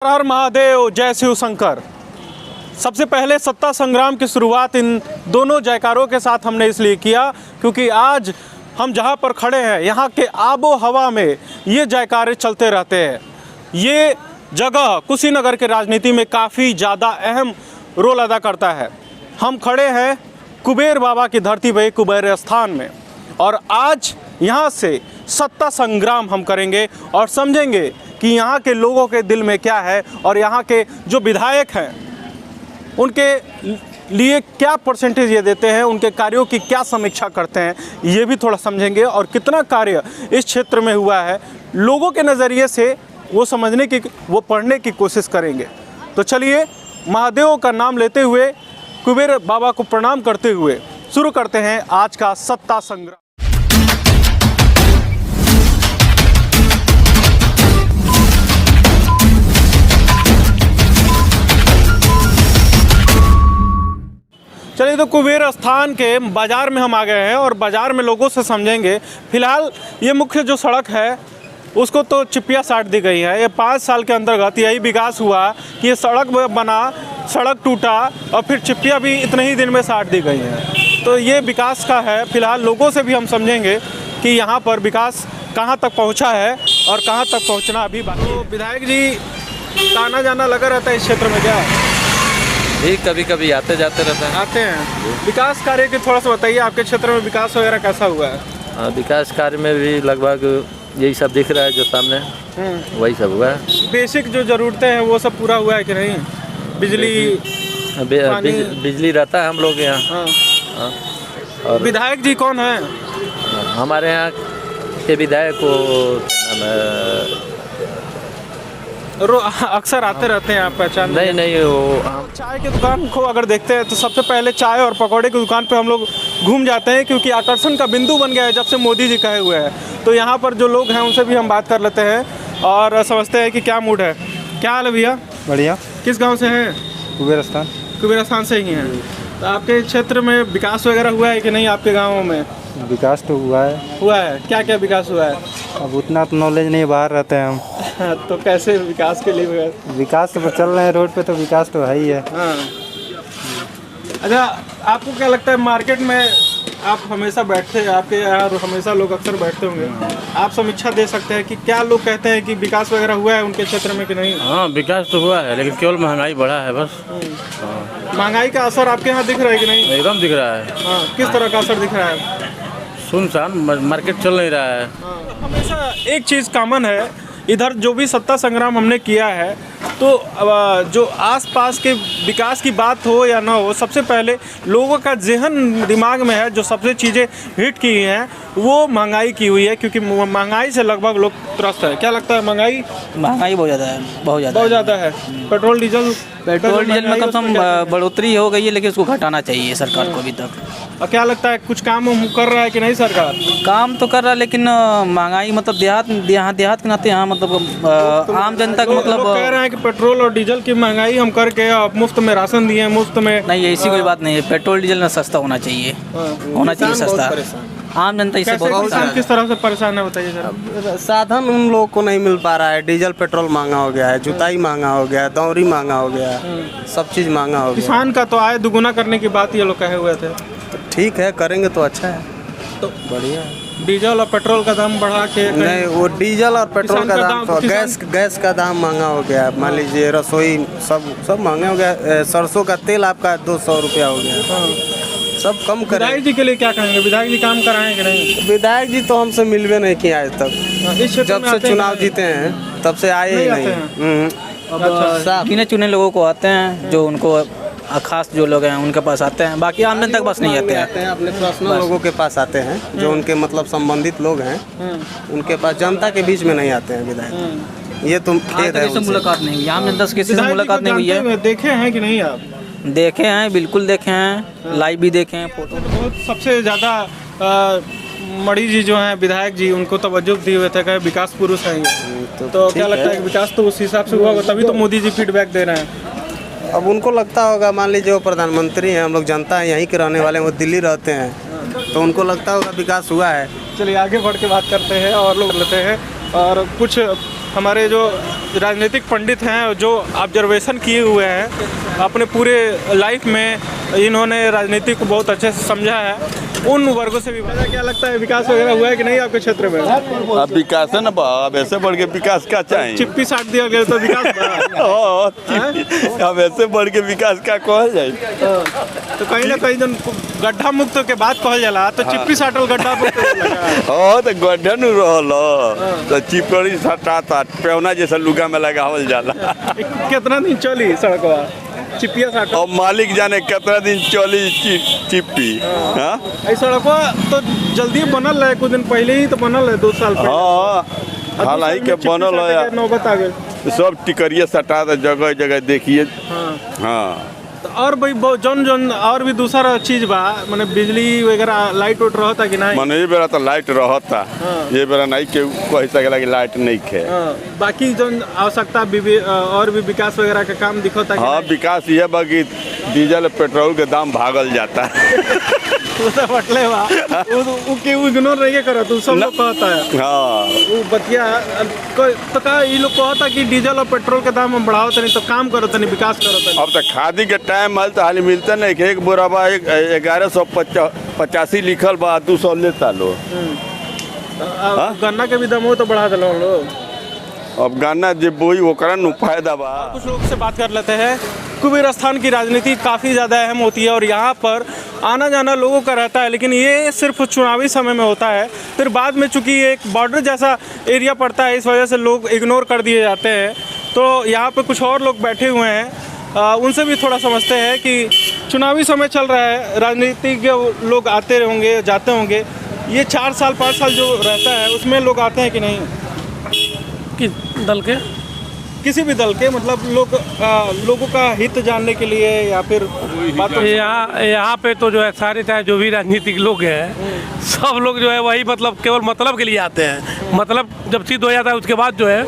हर हर महादेव, जय शिव शंकर। सबसे पहले सत्ता संग्राम की शुरुआत इन दोनों जयकारों के साथ हमने इसलिए किया क्योंकि आज हम जहां पर खड़े हैं यहाँ के आबो हवा में ये जयकारे चलते रहते हैं। ये जगह कुशीनगर के राजनीति में काफ़ी ज़्यादा अहम रोल अदा करता है। हम खड़े हैं कुबेर बाबा की धरती पे, कुबेर स्थान में, और आज यहाँ से सत्ता संग्राम हम करेंगे और समझेंगे कि यहाँ के लोगों के दिल में क्या है और यहाँ के जो विधायक हैं उनके लिए क्या परसेंटेज ये देते हैं, उनके कार्यों की क्या समीक्षा करते हैं, ये भी थोड़ा समझेंगे। और कितना कार्य इस क्षेत्र में हुआ है लोगों के नज़रिए से वो समझने की, वो पढ़ने की कोशिश करेंगे। तो चलिए महादेव का नाम लेते हुए, कुबेर बाबा को प्रणाम करते हुए शुरू करते हैं आज का सत्ता संग्राम। चलिए, तो कुबेर स्थान के बाज़ार में हम आ गए हैं और बाज़ार में लोगों से समझेंगे। फिलहाल ये मुख्य जो सड़क है उसको तो चिप्पिया साट दी गई है। ये 5 साल के अंतर्गत यही विकास हुआ कि ये सड़क बना, सड़क टूटा और फिर चिप्पिया भी इतने ही दिन में साट दी गई है। तो ये विकास का है। फिलहाल लोगों से भी हम समझेंगे कि यहाँ पर विकास कहाँ तक पहुँचा है और कहाँ तक पहुँचना अभी बाकी। तो विधायक जी का आना जाना लगा रहता है इस क्षेत्र में, क्या है? ये कभी कभी आते जाते रहते हैं। आते हैं। विकास कार्य के थोड़ा सा बताइए, आपके क्षेत्र में विकास वगैरह कैसा हुआ है? हाँ, विकास कार्य में भी लगभग यही सब दिख रहा है जो सामने, वही सब हुआ है। बेसिक जो ज़रूरतें हैं वो सब पूरा हुआ है कि नहीं? बिजली, बिजली रहता है हम लोग यहाँ। हाँ। और विधायक जी कौन है हमारे यहाँ के विधायक को अक्सर आते रहते हैं, आप पहचान? नहीं, वो हम चाय की दुकान को अगर देखते हैं तो सबसे पहले चाय और पकौड़े की दुकान पे हम लोग घूम जाते हैं क्योंकि आकर्षण का बिंदु बन गया है जब से मोदी जी कहे हुए हैं। तो यहाँ पर जो लोग हैं उनसे भी हम बात कर लेते हैं और समझते हैं कि क्या मूड है। क्या हाल है भैया? बढ़िया। किस गाँव से हैं? कुबेर स्थान। कुबेर स्थान से ही हैं। तो आपके क्षेत्र में विकास वगैरह हुआ है कि नहीं? आपके गाँव में विकास तो हुआ है। हुआ है? क्या क्या विकास हुआ है? अब उतना तो नॉलेज नहीं, बाहर रहते हैं हम। तो कैसे विकास के लिए हुआ? विकास तो चल रहे हैं रोड पे, तो विकास तो है ही है। हाँ। अच्छा, आपको क्या लगता है मार्केट में आप हमेशा बैठते हैं, आपके यहाँ हमेशा लोग अक्सर बैठते होंगे, आप समीक्षा दे सकते हैं कि क्या लोग कहते हैं कि विकास वगैरह हुआ है उनके क्षेत्र में कि नहीं? हाँ, विकास तो हुआ है लेकिन केवल महंगाई बढ़ा है बस। महंगाई का असर आपके यहाँ दिख रहा है कि नहीं? एकदम दिख रहा है। हाँ, किस तरह का असर दिख रहा है? सुनसान मार्केट चल नहीं रहा है। हमेशा एक चीज़ कॉमन है, इधर जो भी सत्ता संग्राम हमने किया है तो जो आसपास के विकास की बात हो या ना हो, सबसे पहले लोगों का जहन दिमाग में है, जो सबसे चीज़ें हिट की हैं वो महंगाई की हुई है क्योंकि महंगाई से लगभग लोग त्रस्त है। क्या लगता है? महंगाई बहुत ज़्यादा है, बहुत ज़्यादा है। पेट्रोल डीजल में कम से कम बढ़ोतरी हो गई है लेकिन उसको घटाना चाहिए सरकार को अभी तक। और क्या लगता है कुछ काम कर रहा है कि नहीं सरकार? काम तो कर रहा है लेकिन महंगाई मतलब देहात के नाते यहाँ मतलब आम जनता को मतलब कह रहे हैं कि पेट्रोल और डीजल की महंगाई हम करके मुफ्त में राशन दिए, मुफ्त में। नहीं, ऐसी कोई बात नहीं है। पेट्रोल डीजल में सस्ता होना चाहिए, होना चाहिए सस्ता। आम जनता इससे बहुत किस तरह से परेशान है बताइए जरा। साधन उन लोगों को नहीं मिल पा रहा है। डीजल पेट्रोल महंगा हो गया है, जुताई महंगा हो गया है, दौरी महंगा हो गया है, सब चीज़ महंगा हो गया। किसान का तो आय दुगुना करने की बात ये लोग कहे हुए थे। तो ठीक है, करेंगे तो अच्छा है, तो बढ़िया। डीजल और पेट्रोल का दाम बढ़ा के नहीं, वो डीजल और पेट्रोल का दाम तो गैस का दाम महंगा हो गया। मान लीजिए रसोई सब महंगा हो गया। सरसों का तेल आपका 200 रुपया हो गया। सब कम करें। विधायक जी के लिए क्या कहेंगे? विधायक जी काम कराएं कि नहीं? विधायक जी तो हमसे मिलवे नहीं किया आज तक। जब से चुनाव जीते हैं तब से आए ही नहीं। गिने चुने लोगों को आते हैं, जो उनको खास जो लोग हैं उनके पास आते हैं, बाकी आम जनता के पास नहीं आते हैं। अपने पर्सनल लोगों के पास आते हैं, जो उनके मतलब संबंधित लोग हैं उनके पास, जनता के बीच में नहीं आते हैं विधायक। ये तुम खेद है, मुलाकात नहीं हुई आम जनता से, किसी से मुलाकात नहीं हुई है। देखे हैं कि नहीं आप? देखे हैं, बिल्कुल देखे हैं, लाइव भी देखे हैं, फोटो। बहुत सबसे ज़्यादा मणि जी जो हैं विधायक जी, उनको तवज्जो दिए हुए थे कि विकास पुरुष हैं ये। तो क्या लगता है कि विकास तो उस हिसाब से हुआ होगा, तभी तो मोदी जी फीडबैक दे रहे हैं। अब उनको लगता होगा, मान लीजिए वो प्रधानमंत्री हैं, हम लोग जनता है, यहीं के रहने वाले हैं, वो दिल्ली रहते हैं, तो उनको लगता होगा विकास हुआ है। चलिए आगे बढ़ के बात करते हैं और लोग लेते हैं। और कुछ हमारे जो राजनीतिक पंडित हैं जो ऑब्जर्वेशन किए हुए हैं अपने पूरे लाइफ में, इन्होंने राजनीति को बहुत अच्छे से समझा है, उन वर्गों से भी क्या लगता है विकास वगैरह हुआ है कि नहीं आपके क्षेत्र में? अब विकास है ना, अब ऐसे बढ़ के विकास क्या चाहिए? चिप्पी साट दिया गया तो विकास अब ऐसे बढ़ के विकास क्या कहल जाए? तो कहीं ना कहीं जन गड्ढा मुक्त के बाद कहल जाला तो चिप्पी साटल गड्ढा मुक्त तो गड्ढा नु रहल तो चिपड़ी सटा पेवना जैसा लुगा में लगावल जाला। कितना दिन चली सड़कवा चिपिया साटल? और मालिक जाने कितना दिन चली चिप्पी। हाँ सड़कवा तो जल्दी बनल है, कुछ दिन पहले ही तो बनल है, 2 साल पहले। हाँ हालांकि के बनल है, नौबत आ गई, सब टिकरिया सटा जगह जगह देखिए। हाँ तो और भाई जौन और भी दूसरा चीज बा, माने बिजली वगैरह लाइट उट रहता कि नहीं? मन ये बेरा तो लाइट रहता, ये बेरा नहीं के कह सकेला कि लाइट नहीं खे। बाकी जो आवश्यकता और भी विकास वगैरह का काम दिखता है? हाँ विकास ये बा कि डीजल पेट्रोल के दाम भागल जाता है। बटले बा के इग्नोर नहीं करा, तू सब लोग कहता है। हाँ वो बतिया तो का ये लोग कहता कि डीजल और पेट्रोल के दाम हम बढ़ाओ तनी तो काम करो तनी विकास करो तनी। अब तो खादी के टाइम आल तो हाल मिलता नहीं कि एक बोराबा 1185 लिखल बा 200 लेता लो। गन्ना के भी दाम हो तो बढ़ा दिलो लोग। अब गन्ना जो बोई वो करन फायदा बा। कुछ लोग से बात कर लेते हैं। कुबेर स्थान की राजनीति काफ़ी ज़्यादा अहम होती है और यहाँ पर आना जाना लोगों का रहता है, लेकिन ये सिर्फ चुनावी समय में होता है। फिर बाद में चूंकि ये एक बॉर्डर जैसा एरिया पड़ता है, इस वजह से लोग इग्नोर कर दिए जाते हैं। तो यहाँ पर कुछ और लोग बैठे हुए हैं, उनसे भी थोड़ा समझते हैं कि चुनावी समय चल रहा है, राजनीतिक लोग आते होंगे जाते होंगे, ये 4 साल 5 साल जो रहता है उसमें लोग आते हैं कि नहीं? किस दल के? किसी भी दल के, मतलब लोगों का हित जानने के लिए या फिर बातों यहाँ पे तो जो है सारे चाहे जो भी राजनीतिक लोग हैं सब लोग जो है वही मतलब केवल मतलब के लिए आते हैं। मतलब जब सिद्ध हो जाता है उसके बाद जो है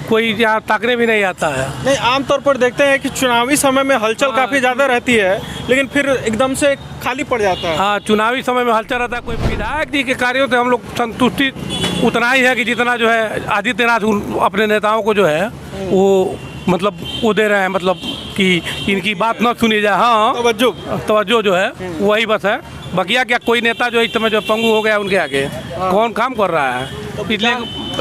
कोई यहाँ ताकने भी नहीं आता है। नहीं, आमतौर पर देखते हैं कि चुनावी समय में हलचल काफ़ी ज़्यादा रहती है, लेकिन फिर एकदम से खाली पड़ जाता है। हाँ, चुनावी समय में हलचल रहता है। कोई विधायक जी के कार्यों से हम लोग संतुष्टि उतना ही है कि जितना जो है आदित्यनाथ अपने नेताओं को जो है वो मतलब वो दे रहे हैं, मतलब कि इनकी बात न सुनी जाए। हाँ, तवज्जो जो है वही बस है। बकिया क्या कोई नेता जो इस समय जो पंगु हो गया उनके आगे कौन काम कर रहा है? इसलिए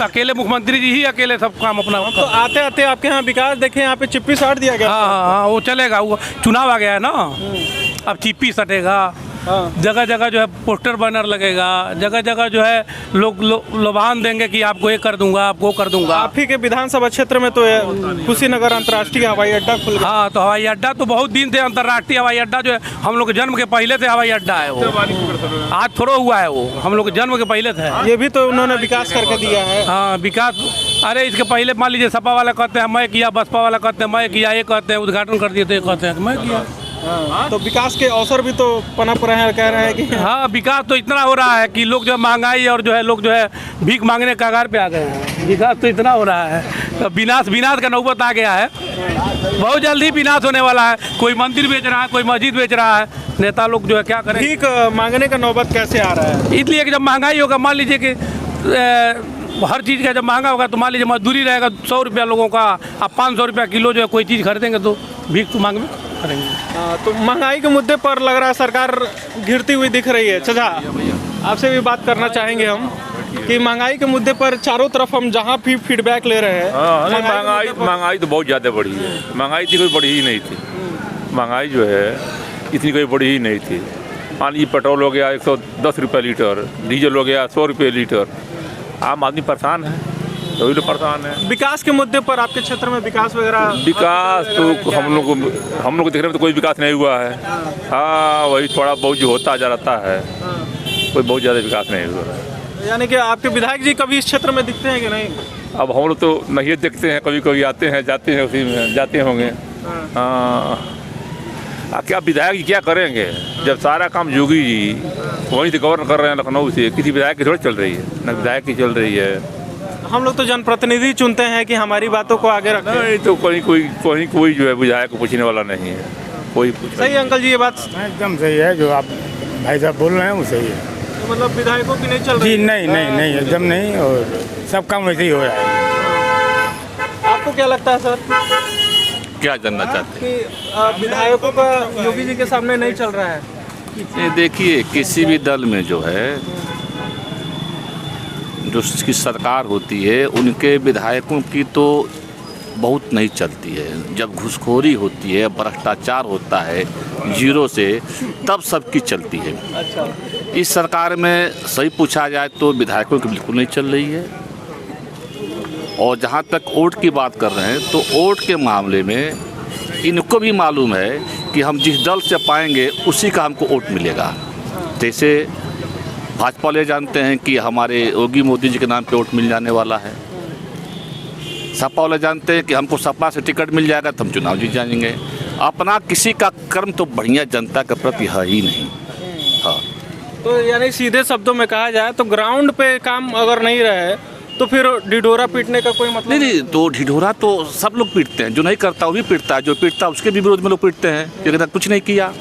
अकेले मुख्यमंत्री जी ही अकेले सब काम अपना। तो आते आते आपके यहाँ विकास देखें, यहाँ पे चिप्पी साट दिया गया। हाँ, वो चलेगा। वो चुनाव आ गया है ना, अब चिप्पी सटेगा। जगह जगग जो है पोस्टर बैनर लगेगा, जगह जगह जो है लोग लोबान देंगे कि आपको ये कर दूंगा, आपको कर दूंगा। आप ही के विधानसभा क्षेत्र में तो कुशीनगर अंतर्राष्ट्रीय हवाई अड्डा खुल गया। हाँ, तो हवाई अड्डा तो बहुत दिन से अंतर्राष्ट्रीय हवाई अड्डा जो है हम लोग के जन्म के पहले से हवाई अड्डा है वो, आज थोड़ा हुआ है वो, हम लोग के जन्म के पहले से। ये भी तो उन्होंने विकास करके दिया है। हाँ, विकास। अरे इसके पहले मान लीजिए सपा वाला कहते हैं मैं किया, बसपा वाला कहते हैं मैं किया, ये कहते हैं उद्घाटन कर दिए तो ये कहते हैं मैं किया। तो विकास के अवसर भी तो पनप रहे हैं, कह रहे हैं कि हाँ, विकास तो इतना हो रहा है कि लोग जो महंगाई और जो है लोग जो है भीख मांगने कगार पे आ गए हैं। विकास तो इतना हो रहा है, तो विनाश का नौबत आ गया है। बहुत जल्दी विनाश होने वाला है। कोई मंदिर बेच रहा है, कोई मस्जिद बेच रहा है, नेता लोग जो है क्या करें। भीख मांगने का नौबत कैसे आ रहा है? इसलिए कि जब महंगाई होगा, मान लीजिए कि हर चीज़ का जब महंगा होगा तो मान लीजिए मजदूरी रहेगा 100 रुपया लोगों का, अब 500 रुपया किलो जो है कोई चीज़ खरीदेंगे तो भीख तो मांग में करेंगे। तो महंगाई के मुद्दे पर लग रहा है सरकार घिरती हुई दिख रही है। चाचा, आपसे भी बात करना चाहेंगे हम कि महंगाई के मुद्दे पर चारों तरफ हम जहाँ भी फीडबैक ले रहे हैं। महंगाई तो बहुत ज़्यादा बढ़ी है। महंगाई इतनी कोई बढ़ी ही नहीं थी। महंगाई जो है इतनी कोई बढ़ी ही नहीं थी। मान लीजिए पेट्रोल हो गया 110 रुपये लीटर, डीजल हो गया 100 रुपये लीटर। आम आदमी परेशान है, सभी लोग परेशान है। विकास के मुद्दे पर आपके क्षेत्र में विकास वगैरह? विकास तो हम लोग को देखने में तो कोई विकास नहीं हुआ है। हाँ, वही थोड़ा बहुत जो होता जा रहता है, कोई बहुत ज़्यादा विकास नहीं हुआ है। यानी कि आपके विधायक जी कभी इस क्षेत्र में दिखते हैं कि नहीं? अब हम लोग तो नहीं देखते हैं, कभी कभी आते हैं जाते हैं, उसी में जाते होंगे। क्या विधायक जी क्या करेंगे जब सारा काम योगी जी वहीं से गवर्नर कर रहे हैं लखनऊ से? किसी विधायक की थोड़ी चल रही है, न विधायक की चल रही है। हम लोग तो जनप्रतिनिधि चुनते हैं कि हमारी बातों को आगे रखें। नहीं तो कोई जो है विधायक को पूछने वाला नहीं है, कोई पूछ। सही अंकल जी, ये बात एकदम सही है जो आप भाई साहब बोल रहे हैं वो सही है। मतलब विधायकों की नहीं चल रही? जी नहीं, एकदम नहीं। और सब काम वैसे ही हो रहा है। आपको क्या लगता है सर क्या जानना चाहते हैं? कि विधायकों का योगी जी के सामने नहीं चल रहा है? ये देखिए, किसी भी दल में जो है, जो उसकी सरकार होती है, उनके विधायकों की तो बहुत नहीं चलती है। जब घूसखोरी होती है, भ्रष्टाचार होता है जीरो से, तब सबकी चलती है। अच्छा, इस सरकार में सही पूछा जाए तो विधायकों की बिल्कुल नहीं चल रही है। और जहाँ तक वोट की बात कर रहे हैं, तो वोट के मामले में इनको भी मालूम है कि हम जिस दल से पाएंगे उसी का हमको वोट मिलेगा। जैसे भाजपा वाले जानते हैं कि हमारे योगी मोदी जी के नाम पे वोट मिल जाने वाला है। सपा वाले जानते हैं कि हमको सपा से टिकट मिल जाएगा तो हम चुनाव जीत जाएंगे। अपना किसी का कर्म तो बढ़िया जनता के प्रति है ही नहीं। हाँ, तो यानी सीधे शब्दों में कहा जाए तो ग्राउंड पे काम अगर नहीं रहे तो फिर ढिढोरा पीटने का कोई मतलब नहीं, तो ढिढोरा तो सब लोग पीटते हैं। जो नहीं करता वो भी पीटता है, जो पीटता उसके भी विरोध में लोग पीटते हैं। लेकिन कुछ नहीं किया,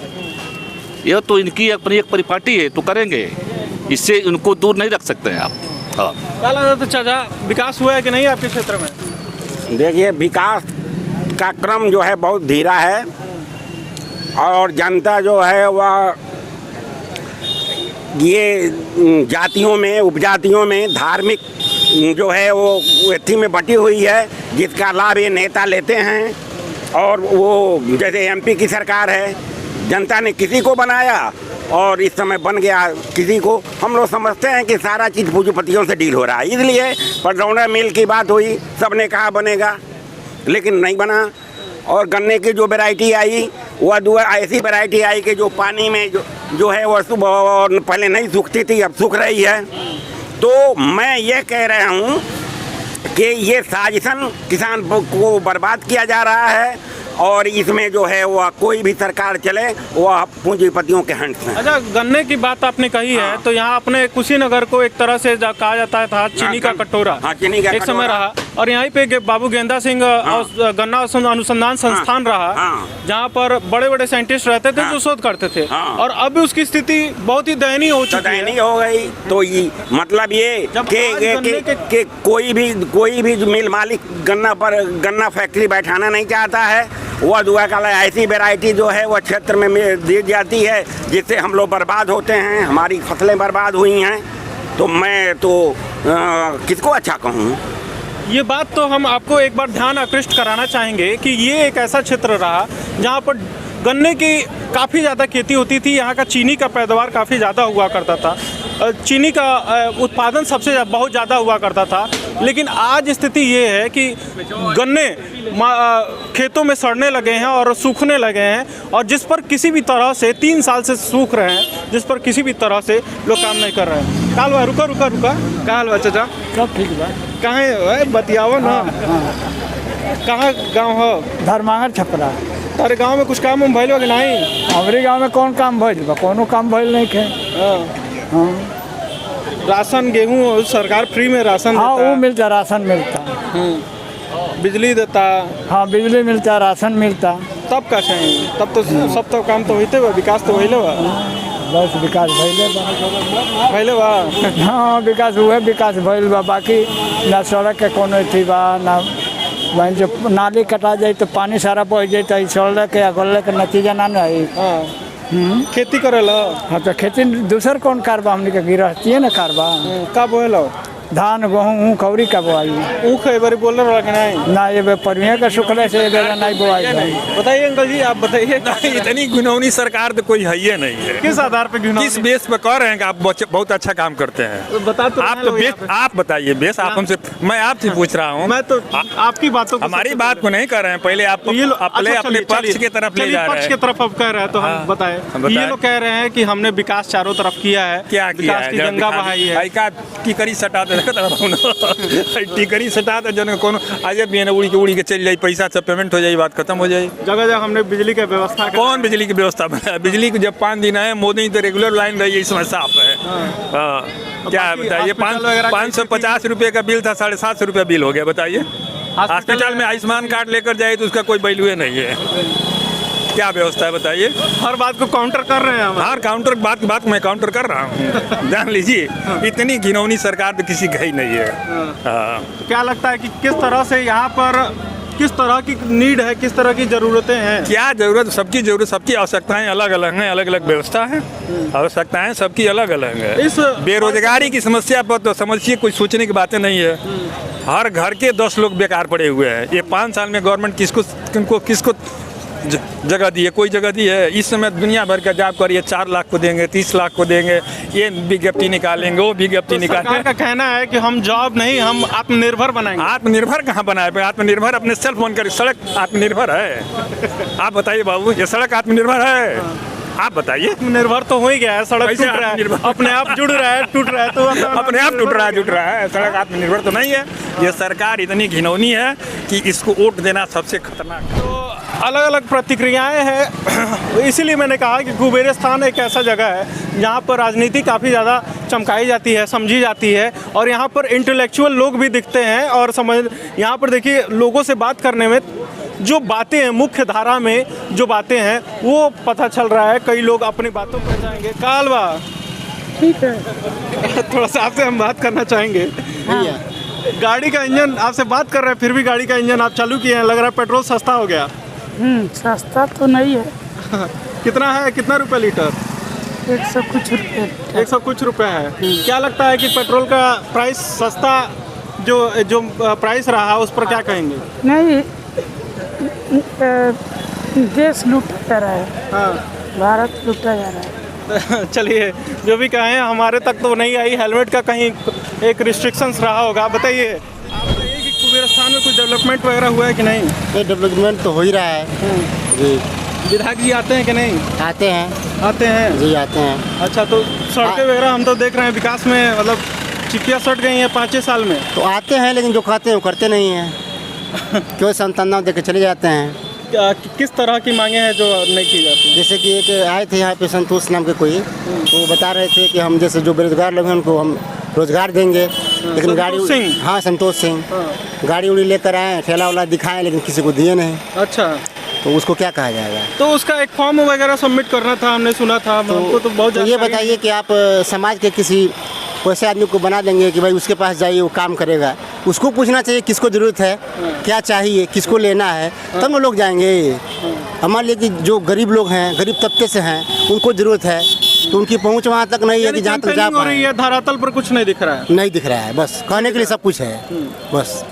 यह तो इनकी अपनी एक परिपाटी है, तो करेंगे। इससे उनको दूर नहीं रख सकते हैं आप। हाँ, तो चाचा विकास हुआ है कि नहीं आपके क्षेत्र में? देखिए, विकास का क्रम जो है बहुत धीरा है और जनता जो है वह ये जातियों में, उपजातियों में, धार्मिक जो है वो एथी में बटी हुई है, जिसका लाभ ये नेता लेते हैं। और वो जैसे एमपी की सरकार है, जनता ने किसी को बनाया और इस समय बन गया किसी को। हम लोग समझते हैं कि सारा चीज़ पूंजीपतियों से डील हो रहा है, इसलिए पटरौना मिल की बात हुई, सबने कहा बनेगा, लेकिन नहीं बना। और गन्ने की जो वैरायटी आई, वह ऐसी वैरायटी आई कि जो पानी में जो है वह पहले नहीं सूखती थी, अब सूख रही है। तो मैं ये कह रहा हूँ कि ये साजिशन किसान को बर्बाद किया जा रहा है और इसमें जो है वह कोई भी सरकार चले वह पूंजीपतियों के हैंड्स में। अच्छा, गन्ने की बात आपने कही है, तो यहाँ अपने कुशीनगर को एक तरह से कहा जाता था चीनी का कटोरा। हाँ, चीनी का एक समय रहा। और यहाँ पे बाबू गेंदा सिंह गन्ना अनुसंधान संस्थान रहा, जहाँ पर बड़े बड़े साइंटिस्ट रहते थे जो शोध करते थे। और अब उसकी स्थिति बहुत ही दयनीय हो चुकी है। दयनीय हो गई। तो ये मतलब ये कि कोई भी मिल मालिक गन्ना फैक्ट्री बैठाना नहीं चाहता है। वह दुआ का ऐसी वैरायटी जो है वह क्षेत्र में दी जाती है, जिससे हम लोग बर्बाद होते हैं, हमारी फसलें बर्बाद हुई हैं। तो मैं तो किसको अच्छा कहूँ? ये बात तो हम आपको एक बार ध्यान आकृष्ट कराना चाहेंगे कि ये एक ऐसा क्षेत्र रहा जहाँ पर गन्ने की काफ़ी ज़्यादा खेती होती थी। यहाँ का चीनी का पैदावार काफ़ी ज़्यादा हुआ करता था, चीनी का उत्पादन सबसे बहुत ज़्यादा हुआ करता था। लेकिन आज स्थिति ये है कि गन्ने खेतों में सड़ने लगे हैं और सूखने लगे हैं, और जिस पर किसी भी तरह से 3 साल से सूख रहे हैं, जिस पर किसी भी तरह से लोग काम नहीं कर रहे हैं। काल भाई रुका काल भाई चाचा सब ठीक बा। कहाँ बतियाओ ना, कहाँ गाँव हो? धर्मांगर छपरा। तारे गांव में कुछ काम भइल बा कि नहीं? हमारे गांव में कौन काम भइल बा? कोनो काम भइल नहीं खे। राशन गेहूँ सरकार फ्री में राशन हाँ, देता। वो मिलता, राशन मिलता। बिजली देता। हाँ, बिजली मिलता, राशन मिलता। तब का चाहिए, तब तो सब तो काम तो होते बा, विकास तो होइले बा। बस विकास भइले बा। हाँ, विकास हुए, विकास भइल बा। बाकी ना सड़क के कोनो थी बा, ना वहीं जो नाली कटा जाए तो पानी सारा बह जाए, तो सड़क के अगले के नतीजा ना रही। खेती करेला? हाँ, तो खेती दूसर कौन कारबा? हमने के गिरहती है ना कारबा। का बोला? धान गेहूँ कौड़ी का बोआई। ऊख एक बार बोल रहा कि नहीं? ना, ये परिया का शुक्र से नहीं बोआई। बताइए अंकल जी, आप बताइए। इतनी घिनौनी सरकार तो कोई है ही नहीं है। किस आधार पे घिनौनी? किस बेस पे कह रहे हैं कि आप बहुत अच्छा काम करते हैं? तो बता तो आप तो बेस, आप बताइए बेस। आप हमसे, मैं आपसे पूछ रहा हूँ। मैं तो आपकी बातों को, हमारी बात को नहीं कर रहे हैं। पहले आप अपने पक्ष की तरफ ले जा रहे हैं। पक्ष की तरफ अब कह रहे हैं, तो हम बताएं। ये लोग कह रहे हैं कि हमने विकास चारों तरफ किया है। क्या किया है? गंगा बहाई है। टिकरी सटा टिकरी सटा तो जन कोनो आज भी उड़ी के चल जाए, पैसा सब पेमेंट हो जाए, बात खत्म हो जाए। जगह जगह हमने बिजली की व्यवस्था। कौन बिजली की व्यवस्था बनाया? बिजली को जब 5 दिन आए, मोदी तो रेगुलर लाइन रही है, इसमें साफ है। क्या बताइए? 550 रुपये का बिल था, 750 रुपये बिल हो गया। बताइए, हॉस्पिटल में आयुष्मान कार्ड लेकर जाए तो उसका कोई वैल्यू नहीं है। क्या व्यवस्था है बताइए। हर बात को काउंटर कर रहे हैं हम। हर काउंटर बात मैं काउंटर कर रहा हूँ। जान लीजिए इतनी घिनौनी सरकार तो किसी की नहीं है। हाँ। क्या लगता है कि किस तरह से यहाँ पर किस तरह की नीड है, किस तरह की ज़रूरतें हैं? क्या ज़रूरत, सबकी आवश्यकताएं अलग अलग हैं, अलग अलग व्यवस्था है, आवश्यकताएं सबकी अलग अलग है। इस बेरोजगारी की समस्या पर तो समझिए कोई सोचने की बातें नहीं है। हर घर के 10 लोग बेकार पड़े हुए हैं। ये 5 साल में गवर्नमेंट किसको जगह दी है? कोई जगह दी है? इस समय दुनिया भर का जॉब करिए, 4 लाख को देंगे, 30 लाख को देंगे, ये विज्ञप्ति निकालेंगे, वो विज्ञप्ति निकालेंगे। सरकार का कहना है कि हम जॉब नहीं, हम आत्मनिर्भर बनाएंगे। आत्मनिर्भर कहाँ बनाए पे? आत्मनिर्भर अपने सेल फोन कर, सड़क आत्मनिर्भर है? आप बताइए बाबू, ये सड़क आत्मनिर्भर है? आप बताइए। आत्मनिर्भर तो हो ही गया है, सड़क टूट रहा है, अपने आप जुड़ रहा है, टूट रहा है, तो अपने आप जुट रहा है। सड़क आत्मनिर्भर तो नहीं है। ये सरकार इतनी घिनौनी है कि इसको वोट देना सबसे खतरनाक। तो अलग अलग प्रतिक्रियाएं हैं। इसीलिए मैंने कहा कि कुबेरिस्तान एक ऐसा जगह है जहाँ पर राजनीति काफ़ी ज़्यादा चमकाई जाती है, समझी जाती है, और यहाँ पर इंटेलेक्चुअल लोग भी दिखते हैं। और यहाँ पर देखिए, लोगों से बात करने में जो बातें हैं, मुख्य धारा में जो बातें हैं वो पता चल रहा है। कई लोग अपनी बातों पर जाएंगे। कालवा ठीक है, थोड़ा सा आपसे हम बात करना चाहेंगे। गाड़ी का इंजन, आपसे बात कर रहे हैं, फिर भी गाड़ी का इंजन आप चालू किए हैं, लग रहा है पेट्रोल सस्ता हो गया। सस्ता तो नहीं है। कितना है, कितना रुपए लीटर? 100 कुछ रुपये। 100 कुछ रुपए है। क्या लगता है कि पेट्रोल का प्राइस सस्ता जो प्राइस रहा उस पर क्या कहेंगे? नहीं, देश लूटा जा रहा है। हाँ, भारत लूटा जा रहा है। चलिए, जो भी कहें, हमारे तक तो नहीं आई। हेलमेट का कहीं एक रिस्ट्रिक्शंस रहा होगा। बताइए, आप बताइए कि कुबेरिस्तान में कुछ डेवलपमेंट वगैरह हुआ है कि नहीं? ये डेवलपमेंट तो हो ही रहा है जी। विधायक जी आते हैं कि नहीं? आते हैं। आते हैं जी, आते हैं। अच्छा, तो सड़कें वगैरह हम तो देख रहे हैं विकास में, मतलब चिट्ठियाँ सट गई हैं 5-6 साल में। तो आते हैं, लेकिन जो कहते हैं वो करते नहीं हैं। क्यों संतान दे के चले जाते हैं। किस तरह की मांगे हैं जो नहीं की जाती? जैसे कि एक आए थे यहाँ पे संतोष नाम के कोई, वो बता रहे थे कि हम जैसे जो बेरोजगार लोग हैं उनको हम रोजगार देंगे, लेकिन गाड़ी, हाँ संतोष सिंह, गाड़ी उड़ी लेकर आए, ठेला वाला दिखाएं, लेकिन किसी को दिए नहीं। अच्छा, तो उसको क्या कहा जाएगा? तो उसका एक फॉर्म वगैरह सबमिट करना था, हमने सुना था। हमको तो बहुत ये बताइए कि आप समाज के किसी वैसे आदमी को बना देंगे कि भाई उसके पास जाइए, वो काम करेगा। उसको पूछना चाहिए किसको ज़रूरत है, क्या चाहिए, किसको लेना है, तब ना लोग जाएंगे। हमारे लिए कि जो गरीब लोग हैं, गरीब तबके से हैं, उनको ज़रूरत है, तो उनकी पहुंच वहाँ तक नहीं है कि जहाँ तक जा पाए। ये धरातल पर कुछ नहीं दिख रहा है। नहीं दिख रहा है, बस कहने के लिए सब कुछ है बस।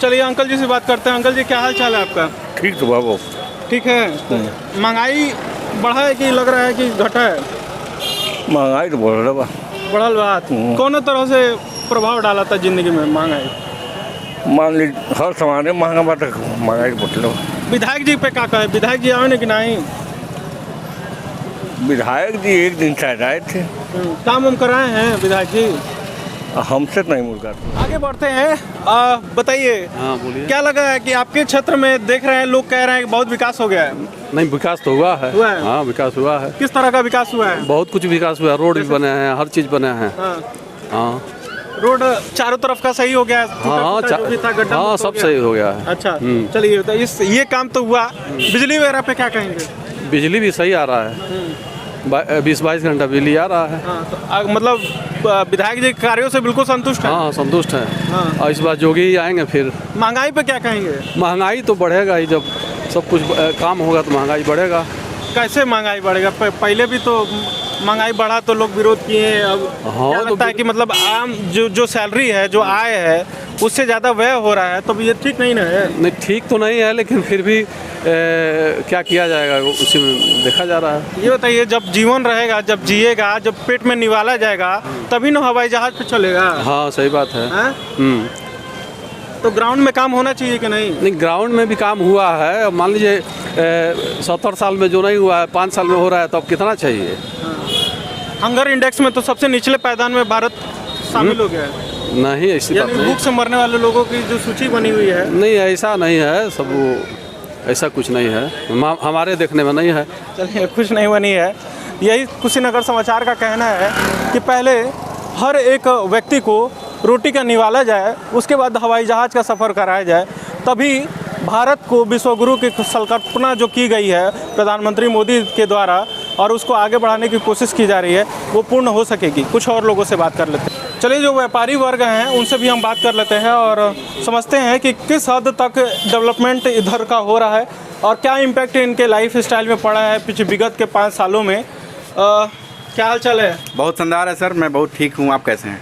चलिए, अंकल जी से बात करते हैं। अंकल जी, क्या हाल चाल है आपका? ठीक तो बाबू, ठीक है। महंगाई बढ़ा है कि लग रहा है कि घटा है? महंगाई तो बढ़ रहा बढ़ल बात कौन तरह से प्रभाव डाला था जिंदगी में महंगाई? मान लीजिए हर सामान महंगा बात, महंगाई बढ़। विधायक जी पे क्या कहे? विधायक जी आए कि नहीं? विधायक जी एक दिन शायद आए थे। काम हम कराए हैं विधायक जी? हमसे तो नहीं मुलाकात। आगे बढ़ते हैं। बताइए, क्या लगा है कि आपके क्षेत्र में देख रहे हैं, लोग कह रहे हैं कि बहुत विकास हो गया है? नहीं, विकास तो हुआ है। हाँ, विकास हुआ है। किस तरह का विकास हुआ है? बहुत कुछ विकास हुआ है, रोड भी बने हैं, हर चीज बने हैं। हाँ, रोड चारों तरफ का सही हो गया है? हाँ, सब सही हो गया है। अच्छा, चलिए, ये काम तो हुआ। बिजली वगैरह पे क्या कहेंगे? बिजली भी सही आ रहा है, 20-22 घंटा बिजली आ रहा है। तो मतलब विधायक जी कार्यों से बिल्कुल संतुष्ट है? हाँ, संतुष्ट है। और इस बार जोगी ही आएंगे। फिर महंगाई पे क्या कहेंगे? महंगाई तो बढ़ेगा ही, जब सब कुछ काम होगा तो महंगाई बढ़ेगा। कैसे महंगाई बढ़ेगा? पहले भी तो महंगाई बढ़ा तो लोग विरोध किए। अब क्या लगता है कि मतलब आम जो सैलरी है, जो आय है, उससे ज़्यादा व्यय हो रहा है, तो ये ठीक नहीं ना है? नहीं, ठीक तो नहीं है, लेकिन फिर भी क्या किया जाएगा, उसी में देखा जा रहा है। ये बताइए, जब जीवन रहेगा, जब जिएगा, जब पेट में निवाला जाएगा, तभी ना हवाई जहाज पे चलेगा। हाँ, सही बात है। तो ग्राउंड में काम होना चाहिए कि नहीं? नहीं, ग्राउंड में भी काम हुआ है। मान लीजिए 70 साल में जो नहीं हुआ है, 5 साल में हो रहा है, तो अब कितना चाहिए? हंगर इंडेक्स में तो सबसे निचले पायदान में भारत शामिल हो गया है। नहीं, ऐसी बात नहीं। भूख से मरने वाले लोगों की जो सूची बनी हुई है। नहीं, ऐसा नहीं है, सब वो ऐसा कुछ नहीं है, हमारे देखने में नहीं है। चलिए, कुछ नहीं बनी है। यही कुशीनगर समाचार का कहना है कि पहले हर एक व्यक्ति को रोटी का निवाला जाए, उसके बाद हवाई जहाज़ का सफ़र कराया जाए, तभी भारत को विश्वगुरु की संकल्पना जो की गई है प्रधानमंत्री मोदी के द्वारा और उसको आगे बढ़ाने की कोशिश की जा रही है वो पूर्ण हो सकेगी। कुछ और लोगों से बात कर लेते हैं। चलिए, जो व्यापारी वर्ग हैं उनसे भी हम बात कर लेते हैं और समझते हैं कि किस हद तक डेवलपमेंट इधर का हो रहा है और क्या इम्पैक्ट इनके लाइफ स्टाइल में पड़ा है पिछले विगत के 5 सालों में। क्या हाल चाल है? बहुत शानदार है सर, मैं बहुत ठीक हूँ। आप कैसे हैं?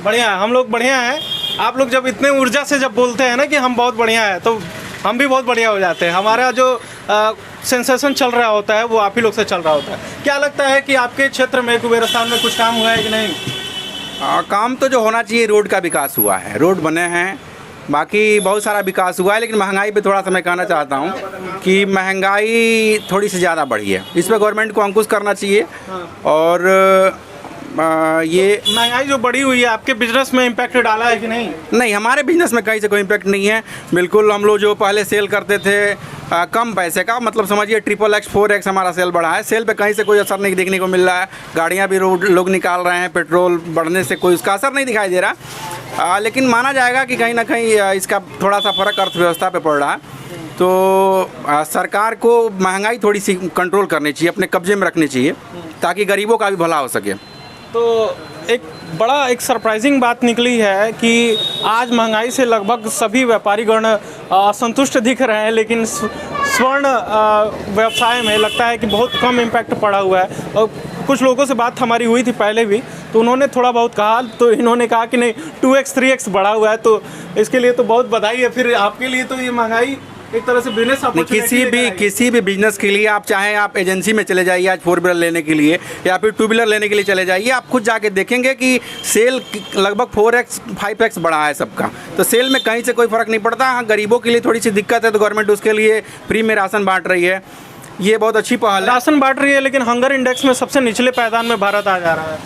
बढ़िया है, हम लोग बढ़िया हैं। आप लोग जब इतने ऊर्जा से जब बोलते हैं ना कि हम बहुत बढ़िया हैं तो हम भी बहुत बढ़िया हो जाते हैं। हमारा जो सेंसेशन चल रहा होता है वो आप ही लोग से चल रहा होता है। क्या लगता है कि आपके क्षेत्र में कुबेरस्तान में कुछ काम हुआ है कि नहीं? काम तो जो होना चाहिए, रोड का विकास हुआ है, रोड बने हैं, बाकी बहुत सारा विकास हुआ है। लेकिन महंगाई पे थोड़ा सा मैं कहना चाहता हूँ कि महंगाई थोड़ी सी ज़्यादा बढ़ी है, इस पर गवर्नमेंट को अंकुश करना चाहिए। और ये महंगाई जो बढ़ी हुई है आपके बिजनेस में इम्पैक्ट डाला है कि नहीं? नहीं, हमारे बिजनेस में कहीं से कोई इम्पैक्ट नहीं है। बिल्कुल, हम लोग जो पहले सेल करते थे कम पैसे का, मतलब समझिए XXX 4X हमारा सेल बढ़ा है। सेल पे कहीं से कोई असर नहीं देखने को मिल रहा है। गाड़ियाँ भी लोग निकाल रहे हैं, पेट्रोल बढ़ने से कोई उसका असर नहीं दिखाई दे रहा। लेकिन माना जाएगा कि कहीं ना कहीं इसका थोड़ा सा फ़र्क अर्थव्यवस्था पे पड़ रहा है। तो सरकार को महंगाई थोड़ी सी कंट्रोल करनी चाहिए, अपने कब्जे में रखनी चाहिए ताकि गरीबों का भी भला हो सके। तो एक सरप्राइजिंग बात निकली है कि आज महंगाई से लगभग सभी व्यापारीगण असंतुष्ट दिख रहे हैं, लेकिन स्वर्ण व्यवसाय में लगता है कि बहुत कम इम्पैक्ट पड़ा हुआ है। और कुछ लोगों से बात हमारी हुई थी पहले भी, तो उन्होंने थोड़ा बहुत कहा, तो इन्होंने कहा कि नहीं 2X 3X बढ़ा हुआ है। तो इसके लिए तो बहुत बधाई है। फिर आपके लिए तो ये महंगाई एक तरह से बिजनेस किसी भी बिजनेस के लिए आप चाहे आप एजेंसी में चले जाइए आज 4 व्हीलर लेने के लिए या फिर 2 व्हीलर लेने के लिए चले जाइए, आप खुद जाके देखेंगे कि सेल लगभग 4X 5X बढ़ा है सबका। तो सेल में कहीं से कोई फ़र्क नहीं पड़ता। हाँ, गरीबों के लिए थोड़ी सी दिक्कत है तो गवर्नमेंट उसके लिए फ्री में राशन बांट रही है, ये बहुत अच्छी पहल है। राशन बांट रही है, लेकिन हंगर इंडेक्स में सबसे निचले पायदान में भारत आ जा रहा है।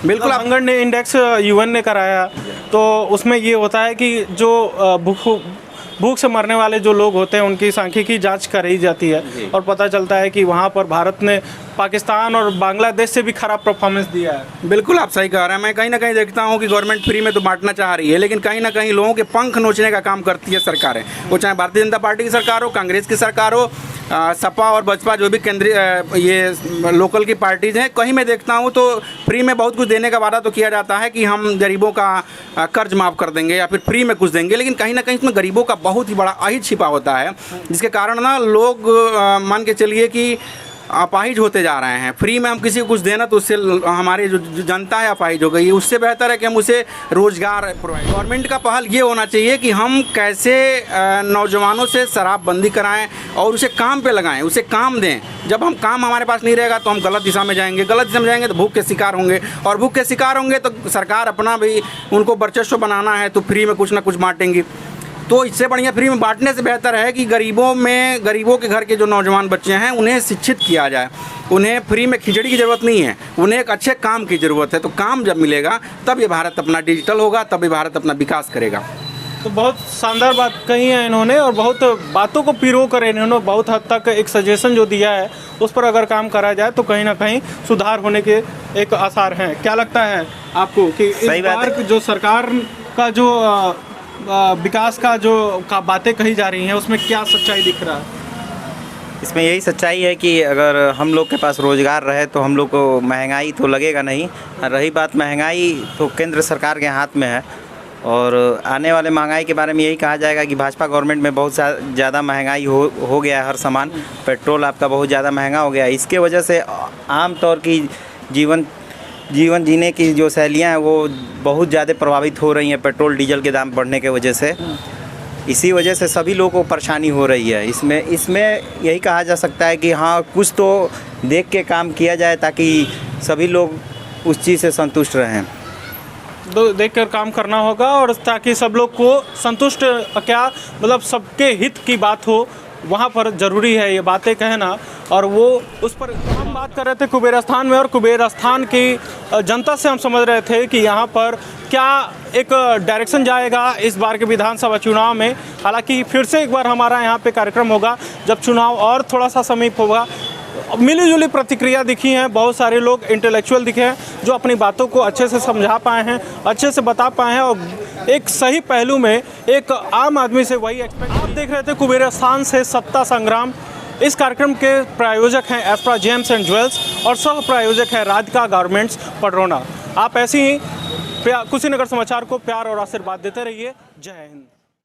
बिल्कुल, हंगर ने इंडेक्स UN ने कराया, तो उसमें ये होता है कि जो भूख से मरने वाले जो लोग होते हैं उनकी सांख्यिकी जांच कराई जाती है और पता चलता है कि वहाँ पर भारत ने पाकिस्तान और बांग्लादेश से भी खराब परफॉर्मेंस दिया है। बिल्कुल, आप सही कह रहे हैं। मैं कहीं ना कहीं देखता हूँ कि गवर्नमेंट फ्री में तो बांटना चाह रही है, लेकिन कहीं ना कहीं लोगों के पंख नोचने का काम करती है सरकारें। वो चाहे भारतीय जनता पार्टी की सरकार हो, कांग्रेस की सरकार हो, सपा और बसपा जो भी केंद्रीय ये लोकल की पार्टीज़ हैं, कहीं मैं देखता हूँ तो फ्री में बहुत कुछ देने का वादा तो किया जाता है कि हम गरीबों का कर्ज माफ़ कर देंगे या फिर फ्री में कुछ देंगे, लेकिन कहीं ना कहीं इसमें गरीबों का बहुत ही बड़ा अहित छिपा होता है, जिसके कारण ना लोग मान के चलिए कि अपाहिज होते जा रहे हैं। फ्री में हम किसी को कुछ देना तो उससे हमारी जो जनता है अपाहिज हो गई है। उससे बेहतर है कि हम उसे रोज़गार प्रोवाइड। गवर्नमेंट का पहल ये होना चाहिए कि हम कैसे नौजवानों से शराबबंदी कराएं और उसे काम पे लगाएं, उसे काम दें। जब हम काम हमारे पास नहीं रहेगा तो हम गलत दिशा में जाएंगे, गलत दिशा में जाएंगे तो भूख के शिकार होंगे, और भूख के शिकार होंगे तो सरकार अपना भी उनको वर्चस्व बनाना है तो फ्री में कुछ ना कुछ बांटेंगी। तो इससे बढ़िया फ्री में बांटने से बेहतर है कि गरीबों के घर के जो नौजवान बच्चे हैं उन्हें शिक्षित किया जाए। उन्हें फ्री में खिचड़ी की ज़रूरत नहीं है, उन्हें एक अच्छे काम की ज़रूरत है। तो काम जब मिलेगा तब ये भारत अपना डिजिटल होगा, तब ये भारत अपना विकास करेगा। तो बहुत शानदार बात कही है इन्होंने और बहुत बातों को पिरो कर इन्होंने बहुत हद तक एक सजेशन जो दिया है उस पर अगर काम करा जाए तो कहीं ना कहीं सुधार होने के एक आसार हैं। क्या लगता है आपको कि इस बार जो सरकार का जो विकास का जो बातें कही जा रही हैं उसमें क्या सच्चाई दिख रहा है? इसमें यही सच्चाई है कि अगर हम लोग के पास रोज़गार रहे तो हम लोग को महंगाई तो लगेगा नहीं। रही बात महंगाई तो केंद्र सरकार के हाथ में है, और आने वाले महंगाई के बारे में यही कहा जाएगा कि भाजपा गवर्नमेंट में बहुत ज़्यादा महंगाई हो गया है। हर सामान, पेट्रोल आपका बहुत ज़्यादा महंगा हो गया है। इसके वजह से आम तौर की जीवन जीने की जो शैलियाँ हैं वो बहुत ज़्यादा प्रभावित हो रही हैं पेट्रोल डीजल के दाम बढ़ने की वजह से। इसी वजह से सभी लोगों को परेशानी हो रही है। इसमें यही कहा जा सकता है कि हाँ, कुछ तो देख के काम किया जाए ताकि सभी लोग उस चीज़ से संतुष्ट रहें। तो देख कर काम करना होगा और ताकि सब लोग को संतुष्ट, क्या मतलब सबके हित की बात हो, वहाँ पर ज़रूरी है ये बातें कहना। और वो उस पर हम बात कर रहे थे कुबेरस्थान में, और कुबेरस्थान की जनता से हम समझ रहे थे कि यहाँ पर क्या एक डायरेक्शन जाएगा इस बार के विधानसभा चुनाव में। हालांकि फिर से एक बार हमारा यहाँ पे कार्यक्रम होगा जब चुनाव और थोड़ा सा समीप होगा। मिली जुली प्रतिक्रिया दिखी हैं, बहुत सारे लोग इंटेलेक्चुअल दिखे हैं जो अपनी बातों को अच्छे से समझा पाए हैं, अच्छे से बता पाए हैं और एक सही पहलू में एक आम आदमी से वही एक्सपेक्ट। आप देख रहे थे कुबेर स्थान से सत्ता संग्राम। इस कार्यक्रम के प्रायोजक हैं एस्प्रा जेम्स एंड ज्वेल्स और सह प्रायोजक है राधिका गारमेंट्स पडरौना। आप ऐसे ही कुशीनगर समाचार को प्यार और आशीर्वाद देते रहिए। जय हिंद।